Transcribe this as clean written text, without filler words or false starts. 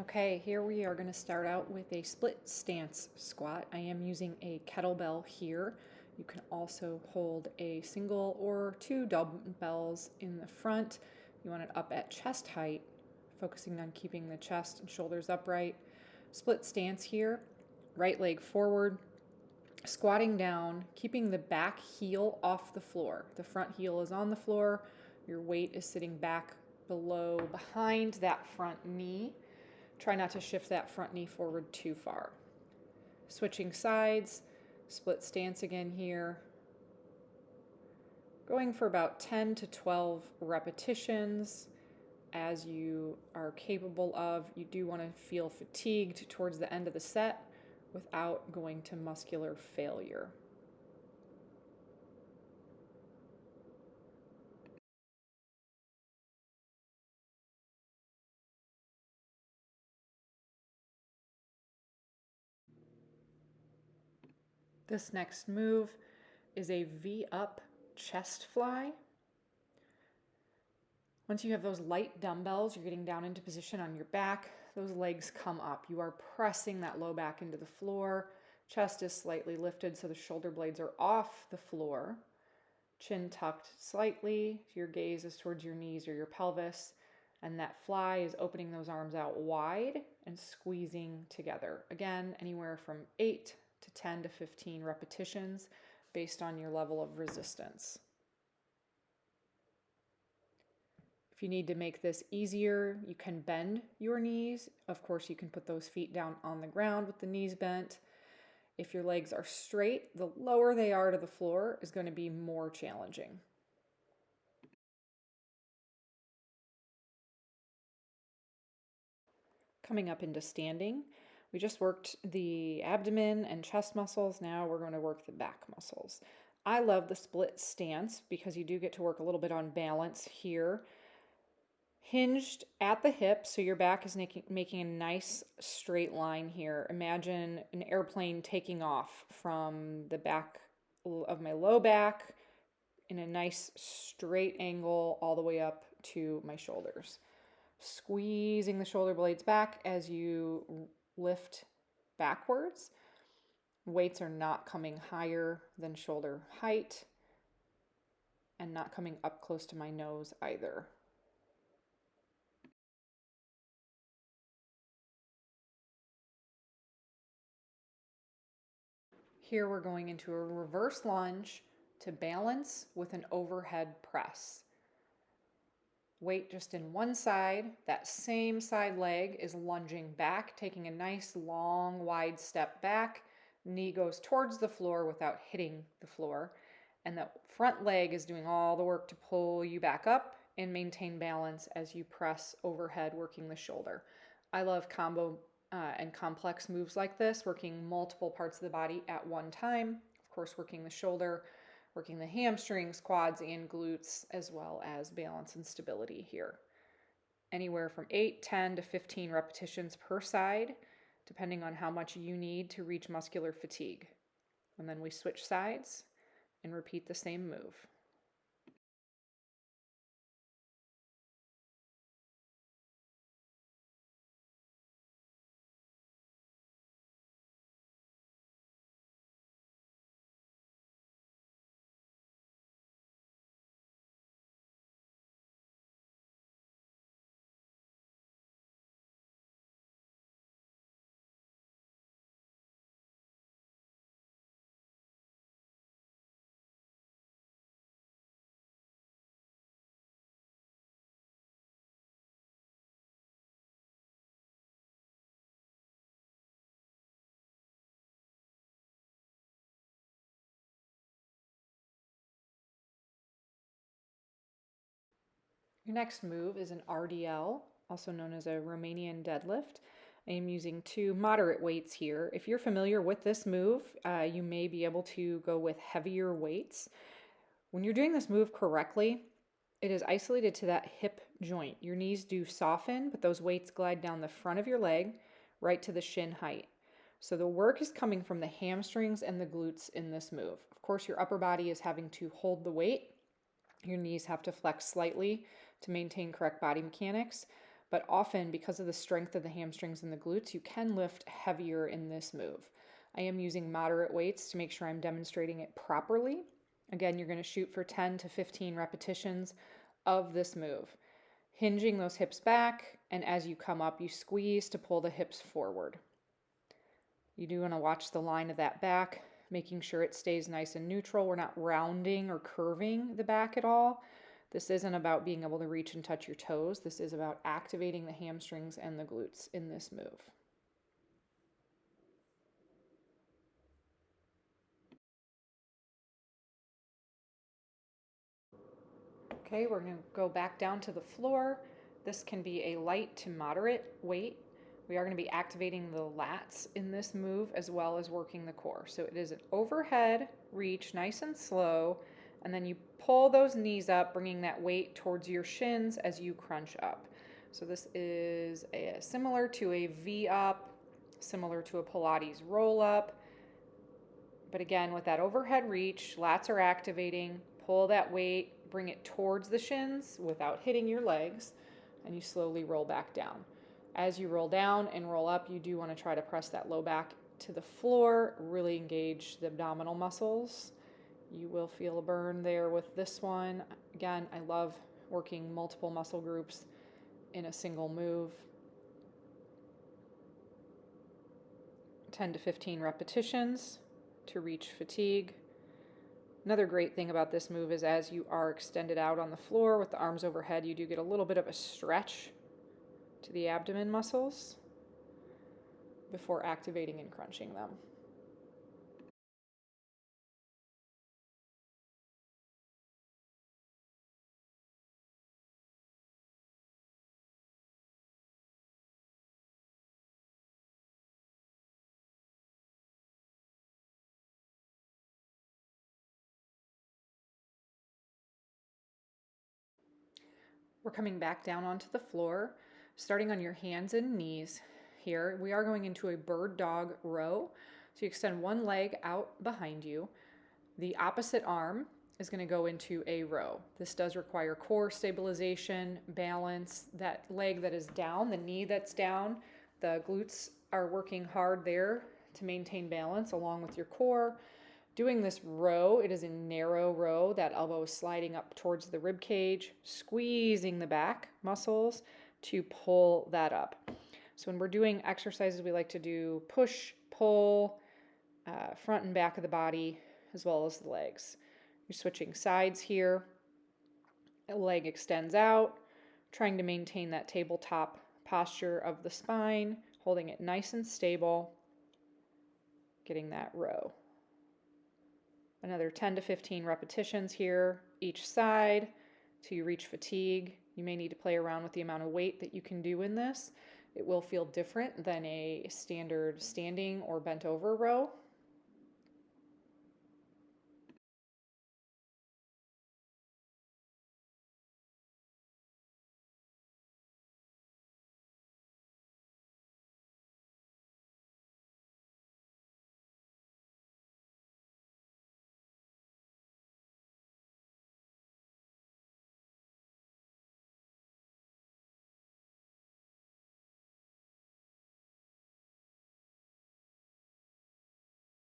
Okay, here we are going to start out with a split stance squat. I am using a kettlebell here. You can also hold a single or two dumbbells in the front. You want it up at chest height, focusing on keeping the chest and shoulders upright. Split stance here, right leg forward, squatting down, keeping the back heel off the floor. The front heel is on the floor. Your weight is sitting back behind that front knee. Try not to shift that front knee forward too far. Switching sides, split stance again here. Going for about 10 to 12 repetitions as you are capable of. You do want to feel fatigued towards the end of the set without going to muscular failure. This next move is a V-up chest fly. Once you have those light dumbbells, you're getting down into position on your back. Those legs come up. You are pressing that low back into the floor. Chest is slightly lifted so the shoulder blades are off the floor. Chin tucked slightly. Your gaze is towards your knees or your pelvis. And that fly is opening those arms out wide and squeezing together. Again, anywhere from 8 to 10 to 15 repetitions based on your level of resistance. If you need to make this easier, you can bend your knees. Of course, you can put those feet down on the ground with the knees bent. If your legs are straight, the lower they are to the floor is going to be more challenging. Coming up into standing, we just worked the abdomen and chest muscles. Now we're going to work the back muscles. I love the split stance because you do get to work a little bit on balance here. Hinged at the hip, so your back is making a nice straight line here. Imagine an airplane taking off from the back of my low back in a nice straight angle all the way up to my shoulders. Squeezing the shoulder blades back as you lift backwards. Weights are not coming higher than shoulder height and not coming up close to my nose either. Here we're going into a reverse lunge to balance with an overhead press. Weight just in one side, that same side leg is lunging back, taking a nice long wide step back. Knee goes towards the floor without hitting the floor. And the front leg is doing all the work to pull you back up and maintain balance as you press overhead, working the shoulder. I love combo and complex moves like this, working multiple parts of the body at one time. Of course, working the shoulder, working the hamstrings, quads, and glutes, as well as balance and stability here. Anywhere from 8, 10 to 15 repetitions per side, depending on how much you need to reach muscular fatigue. And then we switch sides and repeat the same move. Your next move is an RDL, also known as a Romanian deadlift. I am using two moderate weights here. If you're familiar with this move, you may be able to go with heavier weights. When you're doing this move correctly, it is isolated to that hip joint. Your knees do soften, but those weights glide down the front of your leg right to the shin height. So the work is coming from the hamstrings and the glutes in this move. Of course, your upper body is having to hold the weight. Your knees have to flex slightly to maintain correct body mechanics, but often because of the strength of the hamstrings and the glutes, you can lift heavier in this move. I am using moderate weights to make sure I'm demonstrating it properly. Again, you're going to shoot for 10 to 15 repetitions of this move. Hinging those hips back, and as you come up, you squeeze to pull the hips forward. You do want to watch the line of that back, making sure it stays nice and neutral. We're not rounding or curving the back at all. This isn't about being able to reach and touch your toes. This is about activating the hamstrings and the glutes in this move. Okay, we're going to go back down to the floor. This can be a light to moderate weight. We are going to be activating the lats in this move as well as working the core. So it is an overhead reach, nice and slow, and then you pull those knees up, bringing that weight towards your shins as you crunch up. So this is similar to a V up, similar to a Pilates roll up. But again, with that overhead reach, lats are activating, pull that weight, bring it towards the shins without hitting your legs, and you slowly roll back down. As you roll down and roll up, you do want to try to press that low back to the floor, really engage the abdominal muscles. You will feel a burn there with this one. Again, I love working multiple muscle groups in a single move. 10 to 15 repetitions to reach fatigue. Another great thing about this move is as you are extended out on the floor with the arms overhead, you do get a little bit of a stretch to the abdomen muscles before activating and crunching them. We're coming back down onto the floor, starting on your hands and knees here. We are going into a bird dog row. So you extend one leg out behind you. The opposite arm is going to go into a row. This does require core stabilization, balance. That leg that is down, the knee that's down, the glutes are working hard there to maintain balance along with your core. Doing this row, it is a narrow row. That elbow is sliding up towards the rib cage, squeezing the back muscles to pull that up. So when we're doing exercises, we like to do push, pull, front and back of the body, as well as the legs. You're switching sides here. A leg extends out, trying to maintain that tabletop posture of the spine, holding it nice and stable, getting that row. Another 10 to 15 repetitions here, each side, till you reach fatigue. You may need to play around with the amount of weight that you can do in this. It will feel different than a standard standing or bent over row.